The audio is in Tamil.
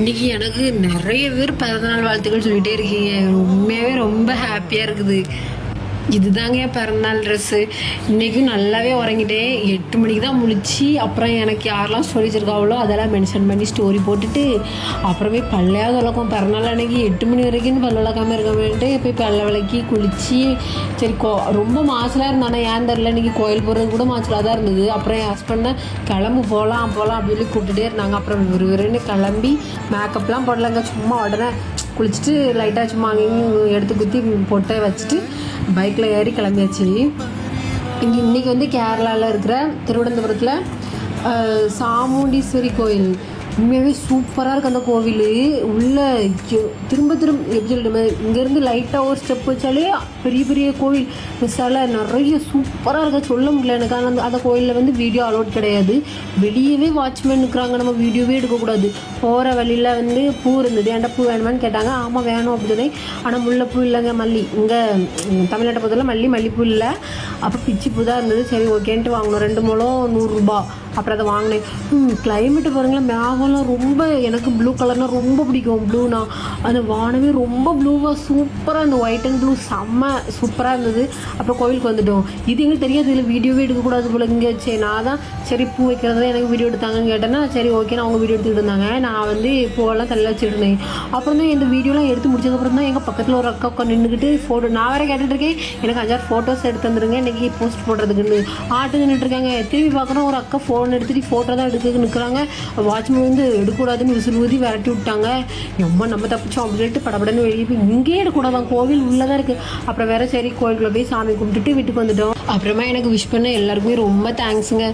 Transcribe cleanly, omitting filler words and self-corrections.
இன்னைக்கு எனக்கு நிறைய பேர் பிறந்தநாள் வாழ்த்துக்கள் சொல்லிட்டே இருக்கீங்க. உண்மையாகவே ரொம்ப ஹாப்பியாக இருக்குது. இதுதாங்க என் பிறந்தநாள் ட்ரெஸ்ஸு. இன்றைக்கும் நல்லாவே உறங்கிட்டேன். 8 மணிக்கு தான் முழிச்சு அப்புறம் எனக்கு யாரெல்லாம் ஸ்டோரி வச்சிருக்காவளோ அதெல்லாம் மென்ஷன் பண்ணி ஸ்டோரி போட்டுட்டு அப்புறமே பல்லையாக விளக்கும். பிறந்தநாள் அன்றைக்கி 8 மணி வரைக்கும் பல்ல விளக்காமல் இருக்கமேன்ட்டு போய் பல்ல விளக்கி குளித்து சரி ரொம்ப மாசலாக இருந்தானே ஏன் தெரில. இன்றைக்கி கோயில் போகிறது கூட மாசலாக தான் இருந்தது. அப்புறம் என் ஹஸ்பண்டை கிளம்பு போகலாம் அப்படின்னு சொல்லி கூப்பிட்டுட்டே இருந்தாங்க. அப்புறம் விறுவிறுன்னு கிளம்பி மேக்கப்லாம் போடலைங்க. சும்மா உடனே குளிச்சுட்டு லைட்டாக சும்மா அங்கேயும் எடுத்து குத்தி பொட்டை வச்சுட்டு பைக்கில் ஏறி கிளம்பியாச்சு. இன்றைக்கி வந்து கேரளாவில் இருக்கிற திருவனந்தபுரத்தில் சாமுண்டீஸ்வரி கோயில் உண்மையாகவே சூப்பராக இருக்குது. அந்த கோவில் உள்ளே திரும்ப எப்படி சொல்லிட்டு இங்கேருந்து லைட்டாக ஒரு ஸ்டெப் வச்சாலே பெரிய பெரிய கோவில் சிலை நிறைய சூப்பராக இருக்க சொல்ல முடியல எனக்கு. ஆனால் அந்த கோயிலில் வந்து வீடியோ அலோட் கிடையாது. வெளியவே வாட்ச்மேன் இருக்கிறாங்க. நம்ம வீடியோவே எடுக்கக்கூடாது. போகிற வழியில் வந்து பூ இருந்தது. ஏன்டா பூ வேணுமான்னு கேட்டாங்க. ஆமாம் வேணும் அப்படி சொன்னேன். ஆனால் முல்லைப்பூ இல்லைங்க, மல்லி. இங்கே தமிழ்நாட்டை பொறுத்தவரை மல்லிப்பூ இல்லை. அப்போ பிச்சி பூ தான் இருந்தது. சரி ஓகேன்ட்டு வாங்கணும். 2 முழம் 100 ரூபா. அப்புறம் அதை வாங்கினேன். கிளைமேட்டு பாருங்களேன், மேகம்லாம் ரொம்ப எனக்கு ப்ளூ கலர்னால் ரொம்ப பிடிக்கும். ப்ளூனா அந்த வானமே ரொம்ப ப்ளூவாக சூப்பராக அந்த ஒயிட் அண்ட் ப்ளூ செம்ம சூப்பராக இருந்தது. அப்புறம் கோவிலுக்கு வந்துவிட்டோம். இது எங்களுக்கு தெரியாது. இதில் வீடியோவே எடுக்கக்கூடாது போல இங்கே. சரி நான் தான் சரி பூ வைக்கிறத எனக்கு வீடியோ எடுத்தாங்கன்னு கேட்டேன்னா சரி ஓகே நான் அவங்க வீடியோ எடுத்துக்கிட்டு இருந்தாங்க. நான் வந்து பூவெல்லாம் தள்ள வச்சுருந்தேன். அப்புறம் தான் இந்த வீடியோலாம் எடுத்து முடிச்சதுக்கப்புறம் தான் எங்கள் பக்கத்தில் ஒரு அக்கா உட்காந்து நின்றுக்கிட்டு ஃபோட்டோ நான் வேறு கேட்டுட்ருக்கேன். எனக்கு 5-6 ஃபோட்டோஸ் எடுத்து வந்துருங்க இன்றைக்கி போஸ்ட் போடுறதுக்குன்னு ஆட்டு நின்றுட்டுருக்காங்க. திரும்பி பார்க்குறோம் ஒரு அக்கா ஃபோன் எடுத்துகிட்டு ஃபோட்டோ தான் எடுத்துக்கு நிற்கிறாங்க. வாட்ச்மேன் வந்து எடுக்கக்கூடாதுன்னு விசில் ஊதி விரட்டி விட்டாங்க. நம்ம தப்பிச்சோம் அப்படின்னு சொல்லிட்டு படப்படன்னு வெளியே போய் இங்கேயே எடுக்கக்கூடாதான், கோவில் உள்ளே தான் இருக்குது. அப்புறம் வேறு சரி கோயிலுக்குள்ளே போய் சாமி கும்பிட்டுட்டு வீட்டுக்கு வந்துட்டோம். அப்புறமா எனக்கு விஷ் பண்ண எல்லாருக்குமே ரொம்ப தேங்க்ஸுங்க.